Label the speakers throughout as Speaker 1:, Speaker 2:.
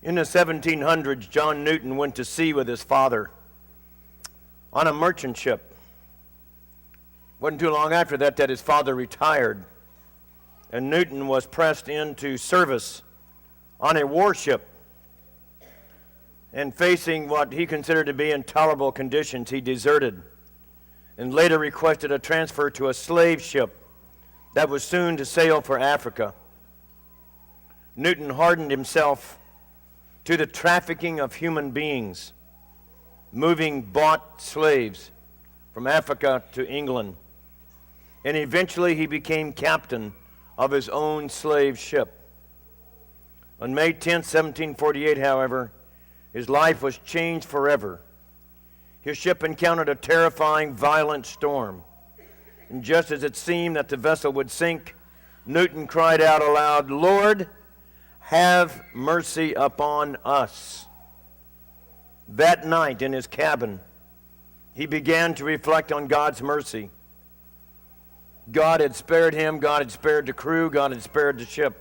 Speaker 1: In the 1700s, John Newton went to sea with his father on a merchant ship. Wasn't too long after that his father retired, and Newton was pressed into service on a warship. And facing what he considered to be intolerable conditions, he deserted and later requested a transfer to a slave ship that was soon to sail for Africa. Newton hardened himself to the trafficking of human beings, moving bought slaves from Africa to England. And eventually he became captain of his own slave ship. On May 10, 1748, however, his life was changed forever. His ship encountered a terrifying, violent storm. And just as it seemed that the vessel would sink, Newton cried out aloud, "Lord, have mercy upon us." That night in his cabin, he began to reflect on God's mercy. God had spared him, God had spared the crew, God had spared the ship.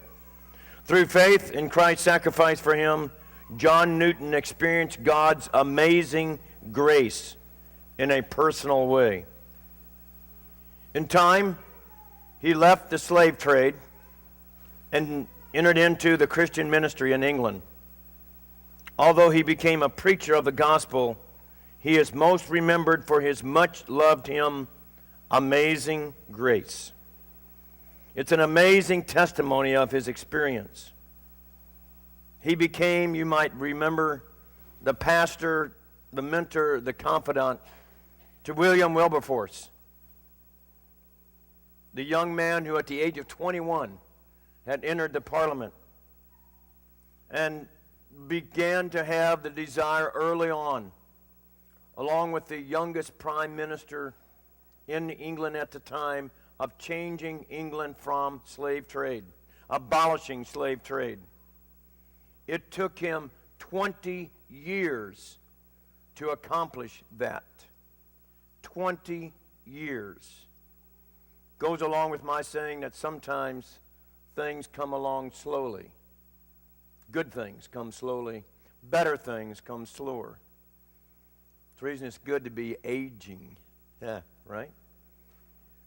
Speaker 1: Through faith in Christ's sacrifice for him, John Newton experienced God's amazing grace in a personal way. In time, he left the slave trade and entered into the Christian ministry in England. Although he became a preacher of the gospel, he is most remembered for his much-loved hymn, Amazing Grace. It's an amazing testimony of his experience. He became, you might remember, the pastor, the mentor, the confidant to William Wilberforce, the young man who at the age of 21 had entered the Parliament and began to have the desire early on, along with the youngest prime minister in England at the time, of changing England from slave trade, abolishing slave trade. It took him 20 years to accomplish that. 20 years. Goes along with my saying that sometimes things come along slowly. Good things come slowly. Better things come slower. It's the reason it's good to be aging. Yeah, right?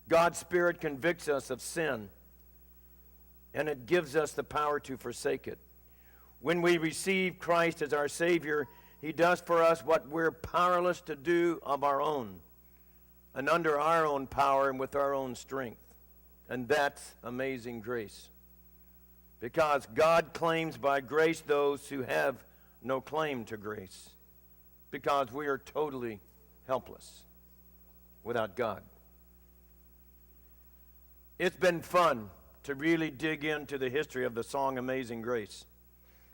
Speaker 1: God's Spirit convicts us of sin, and it gives us the power to forsake it. When we receive Christ as our Savior, He does for us what we're powerless to do of our own, and under our own power and with our own strength. And that's amazing grace. Because God claims by grace those who have no claim to grace. Because we are totally helpless without God. It's been fun to really dig into the history of the song Amazing Grace.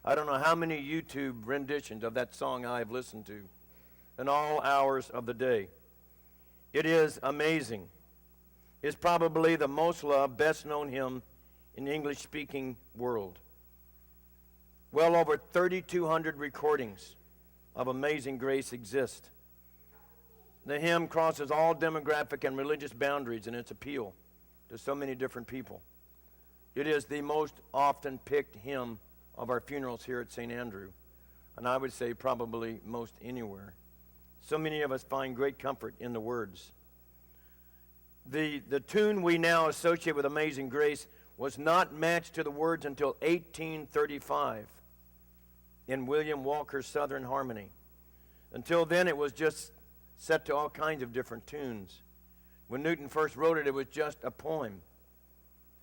Speaker 1: I don't know how many YouTube renditions of that song I've listened to in all hours of the day. It is amazing. It's probably the most loved, best known hymn in the English-speaking world. Well over 3,200 recordings of Amazing Grace exist. The hymn crosses all demographic and religious boundaries in its appeal to so many different people. It is the most often picked hymn of our funerals here at St. Andrew, and I would say probably most anywhere. So many of us find great comfort in the words. The tune we now associate with Amazing Grace was not matched to the words until 1835 in William Walker's Southern Harmony. Until then, it was just set to all kinds of different tunes. When Newton first wrote it, it was just a poem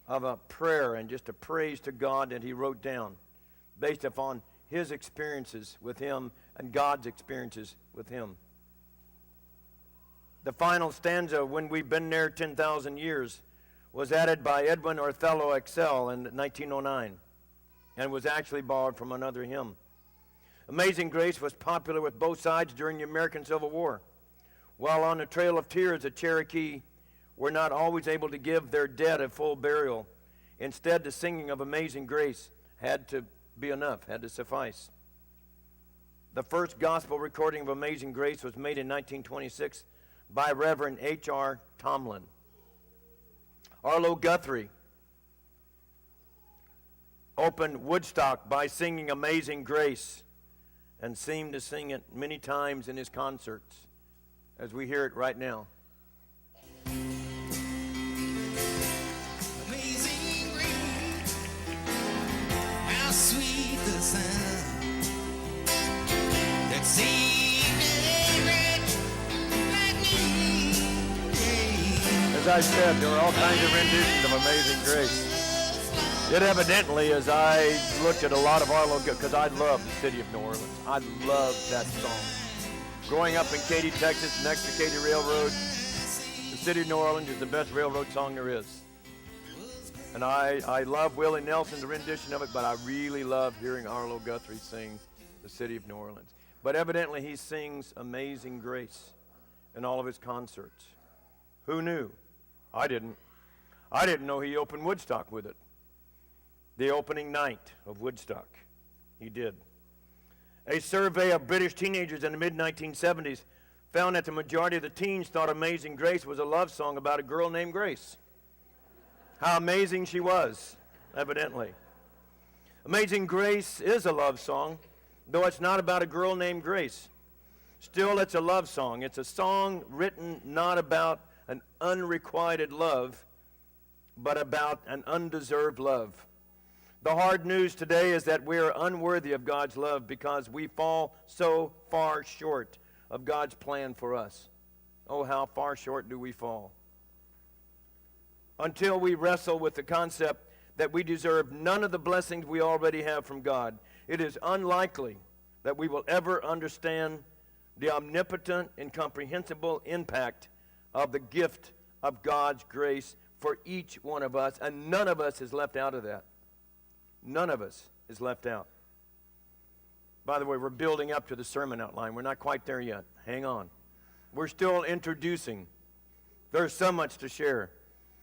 Speaker 1: of a prayer and just a praise to God that he wrote down based upon his experiences with him and God's experiences with him. The final stanza, "When We've Been There 10,000 Years, was added by Edwin Othello Excel in 1909 and was actually borrowed from another hymn. Amazing Grace was popular with both sides during the American Civil War. While on the Trail of Tears, the Cherokee were not always able to give their dead a full burial. Instead, the singing of Amazing Grace had to be enough, had to suffice. The first gospel recording of Amazing Grace was made in 1926 by Reverend H.R. Tomlin. Arlo Guthrie opened Woodstock by singing Amazing Grace and seemed to sing it many times in his concerts, as we hear it right now.
Speaker 2: Amazing grace, how sweet the sound that saved a wretch like me.
Speaker 1: As I said, there are all kinds of renditions of Amazing Grace. It evidently, as I looked at a lot of Arlo, because I love the city of New Orleans. I love that song. Growing up in Katy, Texas, next to Katy Railroad, the city of New Orleans is the best railroad song there is. And I love Willie Nelson's rendition of it, but I really love hearing Arlo Guthrie sing the city of New Orleans. But evidently he sings Amazing Grace in all of his concerts. Who knew? I didn't. I didn't know he opened Woodstock with it. The opening night of Woodstock. He did. A survey of British teenagers in the mid-1970s found that the majority of the teens thought Amazing Grace was a love song about a girl named Grace. How amazing she was, evidently. Amazing Grace is a love song, though it's not about a girl named Grace. Still, it's a love song. It's a song written not about an unrequited love, but about an undeserved love. The hard news today is that we are unworthy of God's love because we fall so far short of God's plan for us. Oh, how far short do we fall? Until we wrestle with the concept that we deserve none of the blessings we already have from God, it is unlikely that we will ever understand the omnipotent, incomprehensible impact of the gift of God's grace for each one of us, and none of us is left out of that. None of us is left out. By the way, we're building up to the sermon outline. We're not quite there yet. Hang on. We're still introducing. There's so much to share.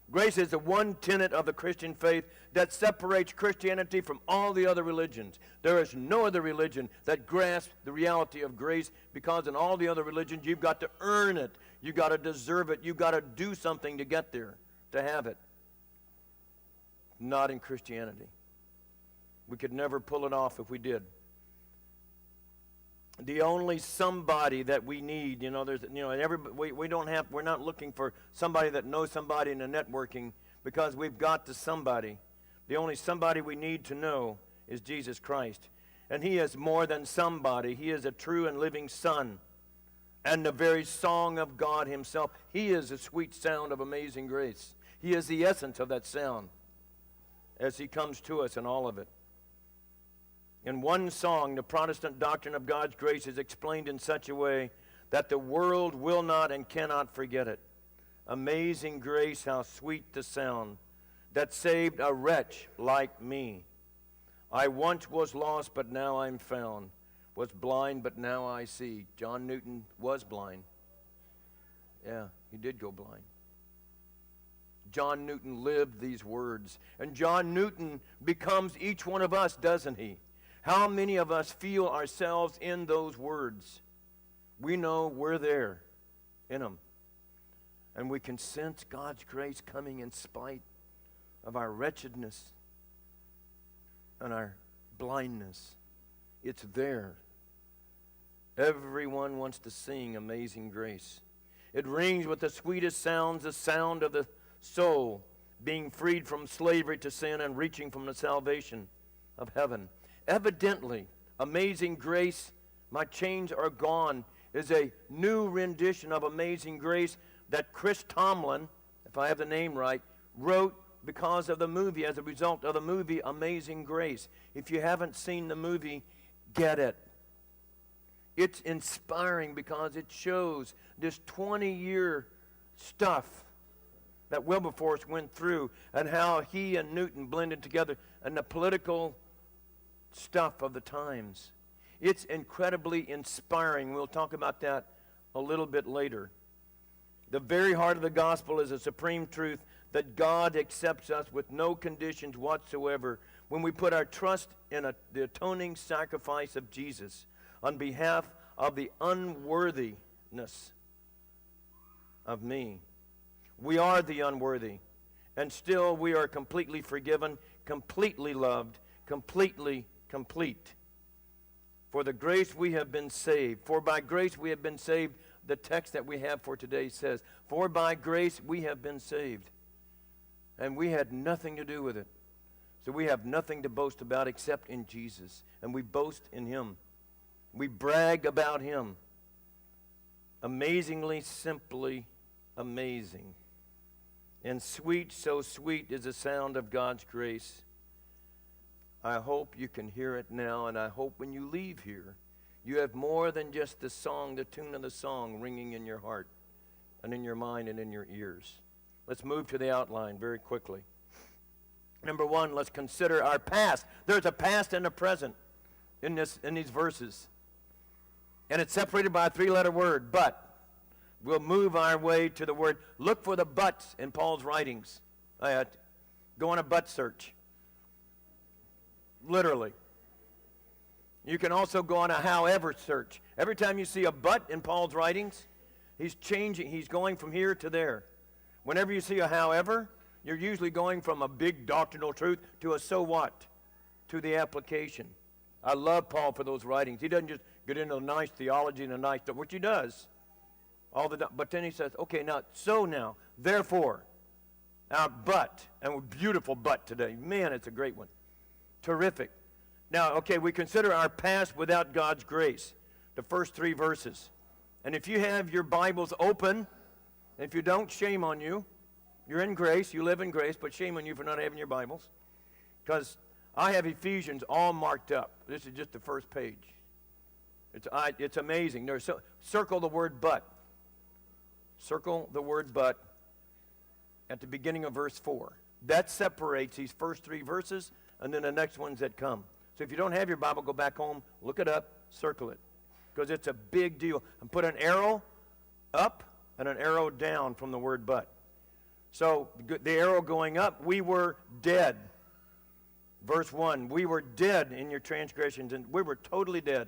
Speaker 1: Grace is the one tenet of the Christian faith that separates Christianity from all the other religions. There is no other religion that grasps the reality of grace, because in all the other religions, you've got to earn it. You've got to deserve it. You've got to do something to get there, to have it. Not in Christianity. We could never pull it off if we did. The only somebody that we need, we're not looking for somebody that knows somebody in the networking, because we've got the somebody. The only somebody we need to know is Jesus Christ. And he is more than somebody. He is a true and living Son and the very song of God himself. He is the sweet sound of Amazing Grace. He is the essence of that sound as he comes to us in all of it. In one song, the Protestant doctrine of God's grace is explained in such a way that the world will not and cannot forget it. Amazing grace, how sweet the sound that saved a wretch like me. I once was lost, but now I'm found. Was blind, but now I see. John Newton was blind. Yeah, he did go blind. John Newton lived these words. And John Newton becomes each one of us, doesn't he? How many of us feel ourselves in those words? We know we're there in them. And we can sense God's grace coming in spite of our wretchedness and our blindness. It's there. Everyone wants to sing Amazing Grace. It rings with the sweetest sounds, the sound of the soul being freed from slavery to sin and reaching from the salvation of heaven. Evidently, Amazing Grace, My Chains Are Gone, is a new rendition of Amazing Grace that Chris Tomlin, if I have the name right, wrote because of the movie, as a result of the movie Amazing Grace. If you haven't seen the movie, get it. It's inspiring because it shows this 20-year stuff that Wilberforce went through and how he and Newton blended together and the political stuff of the times. It's incredibly inspiring. We'll talk about that a little bit later. The very heart of the gospel is a supreme truth that God accepts us with no conditions whatsoever when we put our trust in the atoning sacrifice of Jesus on behalf of the unworthiness of me. We are the unworthy, and still we are completely forgiven, completely loved, completely complete. For the grace we have been saved. For by grace we have been saved. The text that we have for today says, for by grace we have been saved. And we had nothing to do with it. So we have nothing to boast about except in Jesus. And we boast in him. We brag about him. Amazingly, simply amazing. And sweet, so sweet is the sound of God's grace. I hope you can hear it now, and I hope when you leave here, you have more than just the song, the tune of the song ringing in your heart and in your mind and in your ears. Let's move to the outline very quickly. Number one, let's consider our past. There's a past and a present in these verses. And it's separated by a three-letter word, but. We'll move our way to the word. Look for the buts in Paul's writings. Go on a but search. Literally. You can also go on a however search. Every time you see a but in Paul's writings, he's changing. He's going from here to there. Whenever you see a however, you're usually going from a big doctrinal truth to a so what, to the application. I love Paul for those writings. He doesn't just get into a nice theology and a nice stuff, which he does. But then he says, okay, now, therefore, but, and a beautiful but today. Man, it's a great one. Terrific. Now, okay, we consider our past without God's grace. The first three verses. And if you have your Bibles open, if you don't, shame on you. You're in grace, you live in grace, but shame on you for not having your Bibles. Because I have Ephesians all marked up. This is just the first page. It's amazing. Circle the word but. Circle the word but at the beginning of verse 4. That separates these first three verses and then the next ones that come. So if you don't have your Bible, go back home, look it up, circle it. Because it's a big deal. And put an arrow up and an arrow down from the word but. So the arrow going up, we were dead. Verse 1, we were dead in your transgressions, and we were totally dead.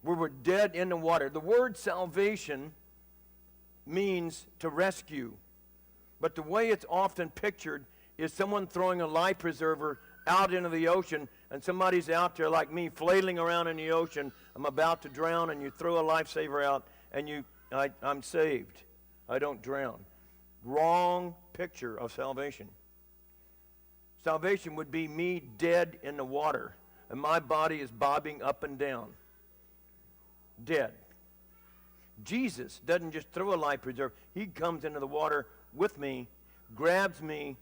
Speaker 1: We were dead in the water. The word salvation means to rescue. But the way it's often pictured is someone throwing a life preserver out into the ocean, and somebody's out there like me flailing around in the ocean. I'm about to drown, and you throw a lifesaver out, and I'm saved. I don't drown. Wrong picture of salvation. Salvation would be me dead in the water, and my body is bobbing up and down. Dead. Jesus doesn't just throw a life preserver. He comes into the water with me, grabs me,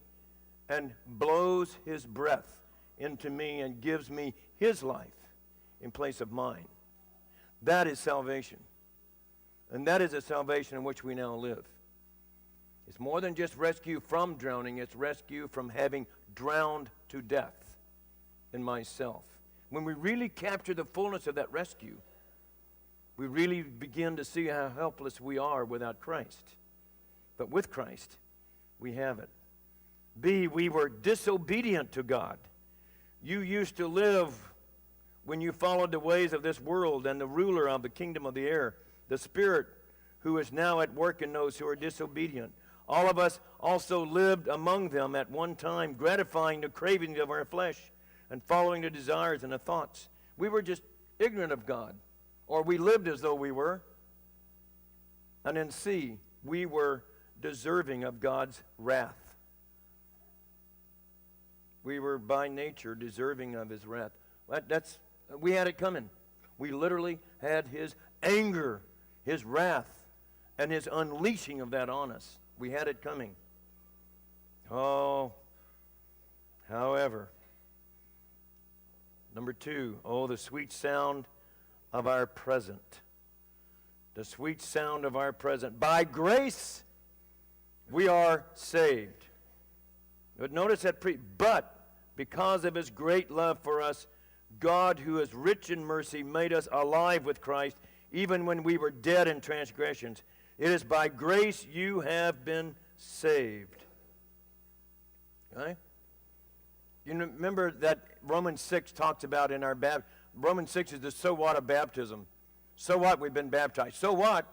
Speaker 1: and blows his breath into me and gives me his life in place of mine. That is salvation. And that is a salvation in which we now live. It's more than just rescue from drowning. It's rescue from having drowned to death in myself. When we really capture the fullness of that rescue, we really begin to see how helpless we are without Christ. But with Christ, we have it. B, we were disobedient to God. You used to live when you followed the ways of this world and the ruler of the kingdom of the air, the spirit who is now at work in those who are disobedient. All of us also lived among them at one time, gratifying the cravings of our flesh and following the desires and the thoughts. We were just ignorant of God, or we lived as though we were. And then C, we were deserving of God's wrath. We were by nature deserving of his wrath. We had it coming. We literally had his anger, his wrath, and his unleashing of that on us. We had it coming. Oh, however, number 2, the sweet sound of our present. The sweet sound of our present. By grace, we are saved. But notice that but because of his great love for us, God, who is rich in mercy, made us alive with Christ, even when we were dead in transgressions. It is by grace you have been saved. Okay? You remember that Romans 6 talks about in our baptism. Romans 6 is the so what of baptism. So what? We've been baptized. So what?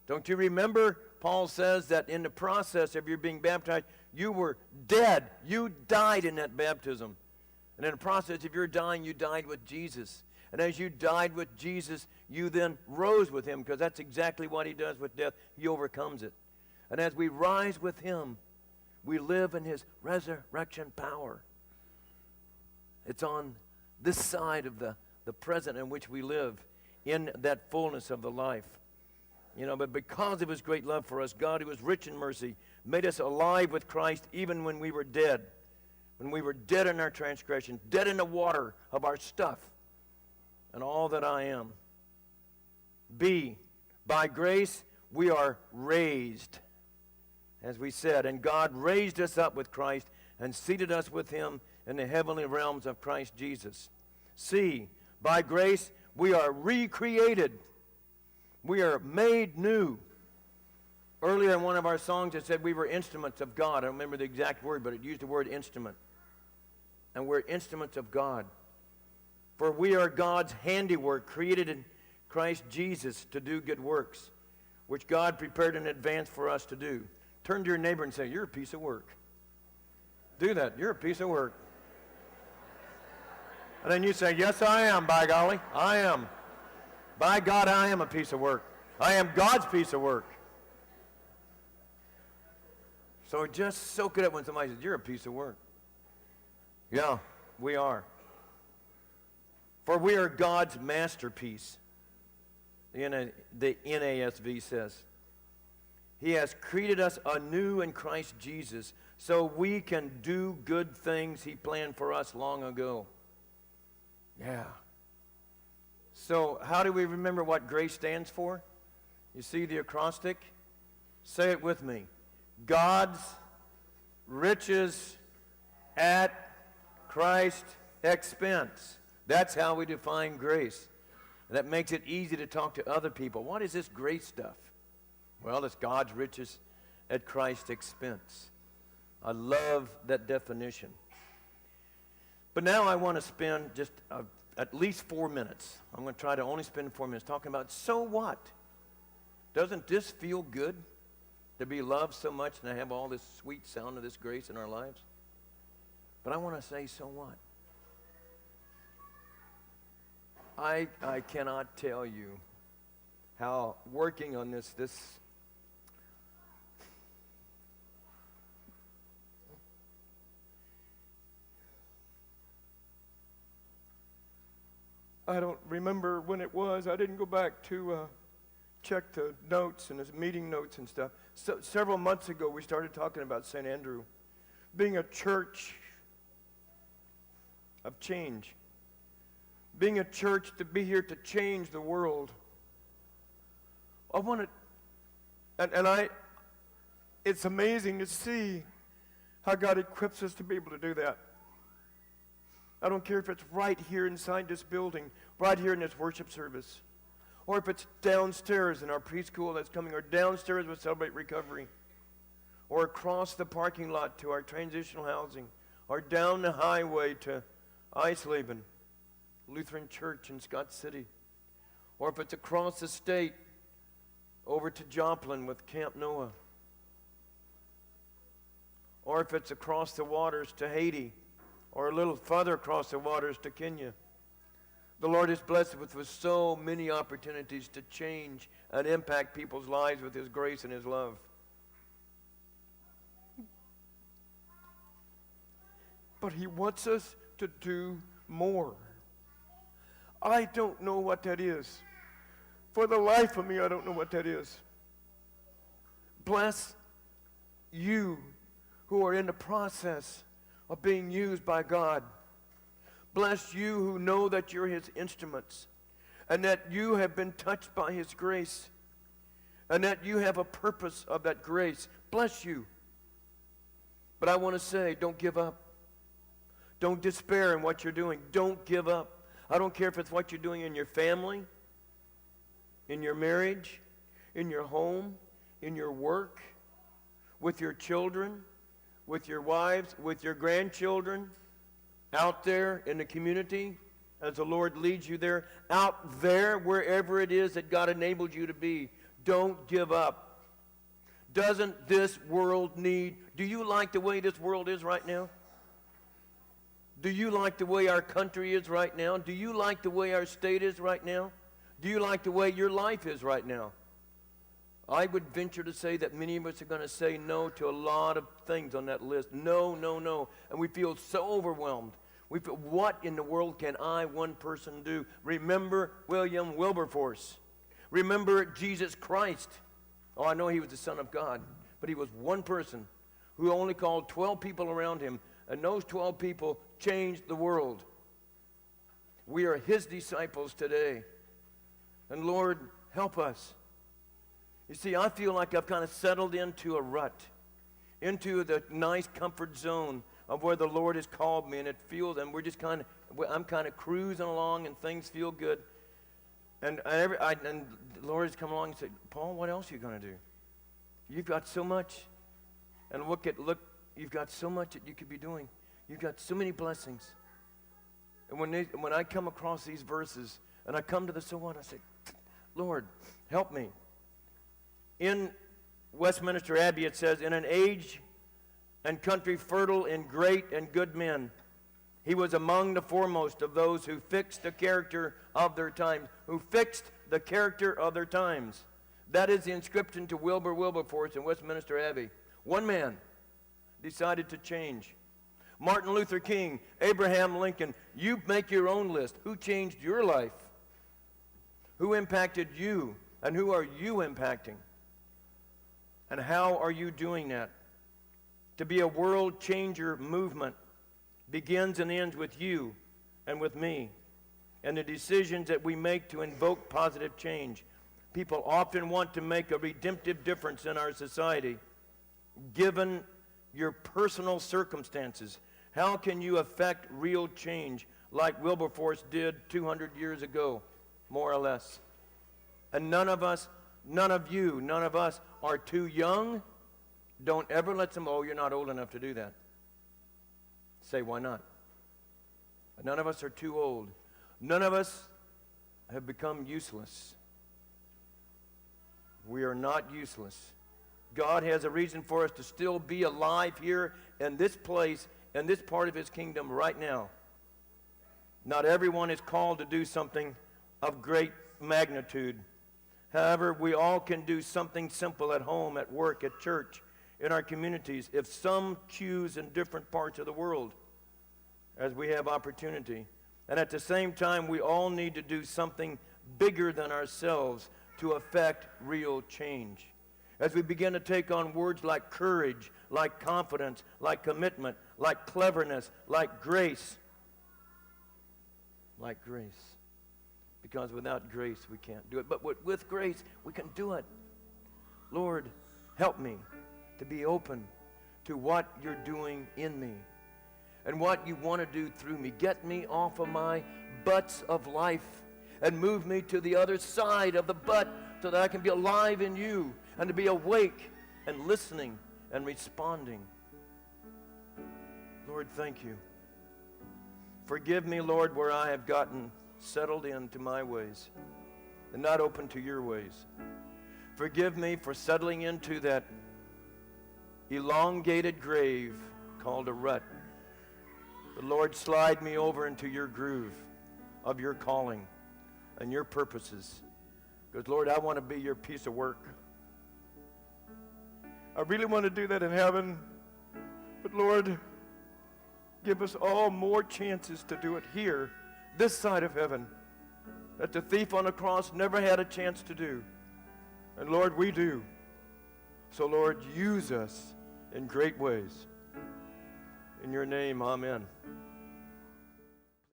Speaker 1: Don't you remember? Paul says that in the process of your being baptized, you were dead. You died in that baptism. And in the process of your dying, you died with Jesus. And as you died with Jesus, you then rose with him, because that's exactly what he does with death. He overcomes it. And as we rise with him, we live in his resurrection power. It's on this side of the present in which we live, in that fullness of the life. But because of his great love for us, God, who is rich in mercy, made us alive with Christ even when we were dead. When we were dead in our transgressions, dead in the water of our stuff and all that I am. B, by grace we are raised, as we said, and God raised us up with Christ and seated us with him in the heavenly realms of Christ Jesus. C, by grace we are recreated. We are made new. Earlier in one of our songs it said we were instruments of God. I don't remember the exact word, but it used the word instrument. And we're instruments of God. For we are God's handiwork, created in Christ Jesus to do good works, which God prepared in advance for us to do. Turn to your neighbor and say, you're a piece of work. Do that. You're a piece of work. And then you say, yes, I am, by golly. I am. By God, I am a piece of work. I am God's piece of work. So just soak it up when somebody says, you're a piece of work. Yeah, we are. For we are God's masterpiece. The NASV says. He has created us anew in Christ Jesus so we can do good things he planned for us long ago. Yeah. So how do we remember what grace stands for? You see the acrostic? Say it with me. God's riches at Christ's expense. That's how we define grace. And that makes it easy to talk to other people. What is this grace stuff? Well, it's God's riches at Christ's expense. I love that definition. But now I want to spend just at least 4 minutes. I'm going to try to only spend 4 minutes talking about, so what? Doesn't this feel good to be loved so much and to have all this sweet sound of this grace in our lives? But I want to say, so what? I cannot tell you how working on this I don't remember when it was. I didn't go back to check the notes and his meeting notes and stuff. So, several months ago, we started talking about St. Andrew being a church of change. Being a church to be here to change the world. I want to, it's amazing to see how God equips us to be able to do that. I don't care if it's right here inside this building, right here in this worship service, or if it's downstairs in our preschool that's coming, or downstairs with Celebrate Recovery, or across the parking lot to our transitional housing, or down the highway to Eisleben Lutheran Church in Scott City, or if it's across the state over to Joplin with Camp Noah, or if it's across the waters to Haiti, or a little further across the waters to Kenya. The Lord has blessed us with so many opportunities to change and impact people's lives with his grace and his love. But he wants us to do more. I don't know what that is. For the life of me, I don't know what that is. Bless you who are in the process of being used by God. Bless you who know that you're his instruments and that you have been touched by his grace and that you have a purpose of that grace. Bless you. But I want to say, don't give up. Don't despair in what you're doing. Don't give up. I don't care if it's what you're doing in your family, in your marriage, in your home, in your work, with your children, with your wives, with your grandchildren, out there in the community, as the Lord leads you there, out there, wherever it is that God enabled you to be. Don't give up. Doesn't this world need, do you like the way this world is right now? Do you like the way our country is right now? Do you like the way our state is right now? Do you like the way your life is right now? I would venture to say that many of us are going to say no to a lot of things on that list. No, no, no. And we feel so overwhelmed. We feel, what in the world can I, one person, do? Remember William Wilberforce. Remember Jesus Christ. Oh, I know he was the Son of God, but he was one person who only called 12 people around him, and those 12 people changed the world. We are his disciples today. And Lord, help us. You see, I feel like I've kind of settled into a rut, into the nice comfort zone of where the Lord has called me, and it feels, and I'm kind of cruising along, and things feel good. And the Lord has come along and said, Paul, what else are you going to do? You've got so much. And look, you've got so much that you could be doing. You've got so many blessings. And when I come across these verses, and I come to the so what, I say, Lord, help me. In Westminster Abbey it says, in an age and country fertile in great and good men, he was among the foremost of those who fixed the character of their times. Who fixed the character of their times. That is the inscription to Wilberforce in Westminster Abbey. One man decided to change. Martin Luther King, Abraham Lincoln, you make your own list. Who changed your life? Who impacted you? And who are you impacting? And how are you doing that? To be a world changer movement begins and ends with you and with me and the decisions that we make to invoke positive change. People often want to make a redemptive difference in our society. Given your personal circumstances, how can you affect real change like Wilberforce did 200 years ago, more or less? And none of us are too young. Don't ever let them, oh, you're not old enough to do that. Say, why not? None of us are too old. None of us have become useless. We are not useless. God has a reason for us to still be alive here in this place, in this part of his kingdom right now. Not everyone is called to do something of great magnitude. However, we all can do something simple at home, at work, at church, in our communities, if some choose in different parts of the world, as we have opportunity. And at the same time, we all need to do something bigger than ourselves to affect real change. As we begin to take on words like courage, like confidence, like commitment, like cleverness, like grace. Like grace. Because without grace, we can't do it. But with grace, we can do it. Lord, help me to be open to what you're doing in me and what you want to do through me. Get me off of my butts of life and move me to the other side of the butt so that I can be alive in you and to be awake and listening and responding. Lord, thank you. Forgive me, Lord, where I have gotten settled into my ways and not open to your ways. Forgive me for settling into that elongated grave called a rut. But Lord, slide me over into your groove of your calling and your purposes. Because, Lord, I want to be your piece of work. I really want to do that in heaven. But, Lord, give us all more chances to do it here, this side of heaven, that the thief on the cross never had a chance to do. And, Lord, we do. So, Lord, use us in great ways. In your name, amen.